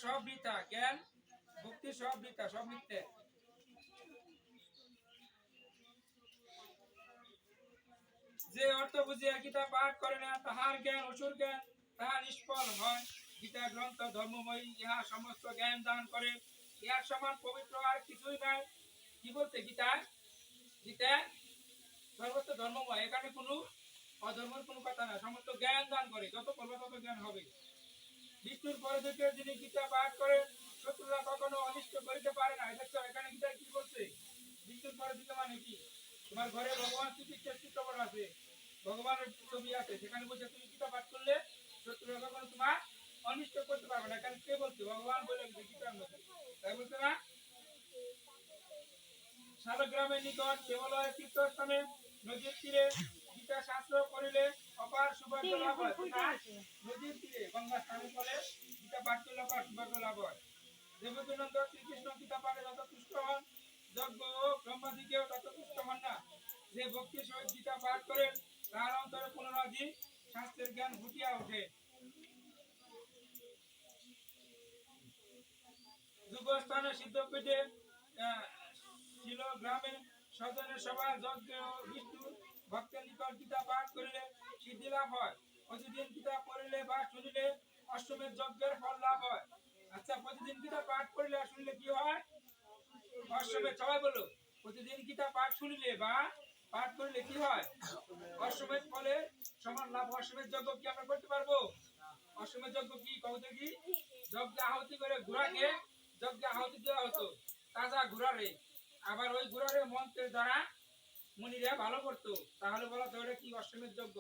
সব বৃথা, জ্ঞান ভক্তি সব বৃথা, সব মিথ্যে। যে অর্থ বুঝিয়া গীতা পাঠ করে না তাহার জ্ঞান অসুর জ্ঞান, তাহা নিষ্ফল হয়। গীতা গ্রন্থ ধর্মময়ী, ইহা সমস্ত জ্ঞান দান করে, ইহার সমান পবিত্র আর কিছুই নাই। কি বলতে গীতায়? গীতা সর্বত্র ধর্মময়, এখানে কোনো অধর্মের কোনো কথা না, সমস্ত জ্ঞান দান করে, যত পড়বে তত জ্ঞান হবে। বিষ্ণুর পরে থেকে যিনি গীতা পাঠ করে শত্রুরা কখনো অনিষ্ট করিতে পারে না। দেখছো এখানে গীতা কি বলছে? বিষ্ণুর পরে থেকে মানে কি? তোমার ঘরে ভগবান শ্রীকৃষ্ণের চিত্রপট আছে, ভগবানের ছবি আছে, সেখানে বলছে তুমি গীতা পাঠ করলে শত্রুরা কখনো তোমার অনিষ্ট করতে পারবে না। এখানে কে বলছে? ভগবান বলে গীতার মধ্যে, তাই বলছে না? শালগ্রামের নিকট দেবালয় তীর্থস্থানে নদীর তীরে গীতা শাস্ত্র করিলে অপার সৌভাগ্য লাভ হয়। নদীর তীরে গঙ্গা স্নানের ফলে গীতা পাঠ করলে অপার সৌভাগ্য লাভ হয়। দেবকীনন্দ শ্রীকৃষ্ণ গীতা পাঠে যত তুষ্ট হন, যজ্ঞ ও ব্রহ্মাদিকেও তত তুষ্ট হন না। যে ভক্তির সহিত গীতা পাঠ করেন তার অন্তরে পুনরাধি শাস্ত্রের জ্ঞান ফুটিয়া ওঠে। যুগস্থানে সিদ্ধপীঠে ছিল গ্রামে স্বজনের সভা যজ্ঞ বিষ্ণু ভক্তের নিকট গীতা পাঠ করিলে সিদ্ধি লাভ হয়। প্রতিদিন গীতা পড়িলে বা শুনিলে অশ্বমেধ যজ্ঞের ফল লাভ হয়। আচ্ছা, প্রতিদিন গীতা পাঠ করিলে আর শুনলে কি হয়? অশ্বমেধ, সবাই বলো, প্রতিদিন গীতা পাঠ শুনিলে বা পাঠ করিলে কি হয়? অশ্বমেধ ফলে সমান লাভ। অশ্বমেধ যজ্ঞ কি আমরা করতে পারবো? অশ্বমেধ যজ্ঞ কি কৌতে কি? যজ্ঞে আহুতি করে ঘোড়াকে যজ্ঞে আহুতি দেওয়া হতো, তাজা ঘোড়ারে। আবার ওই ঘোড়ারে মন্ত্রের দ্বারা মুনিরা ভালো করতো, তাহলে বলো তো এটা কি? অশ্বমেধ যজ্ঞ।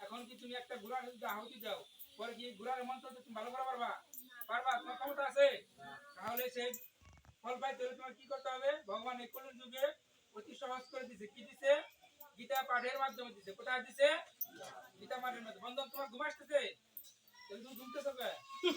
এখন কি তুমি একটা ঘোড়ার যদি আহুতি দাও, পরে কি ঘোড়ার মন্ত্র তুমি ভালো করে পারবা? পারবা? তোমার ক্ষমতা আছে? তাহলে সেই ফল পাইতে হলে তোমার কি করতে হবে? ভগবান এই কলির যুগে অতি সহজ করে দিছে। কি দিছে? গীতা পাঠের মাধ্যমে দিছে। কোথায় দিছে? গীতা পাঠের মাধ্যমে। বন্ধু তোমার ঘুম আসতেছে? তুমি ঘুমতেছো কে?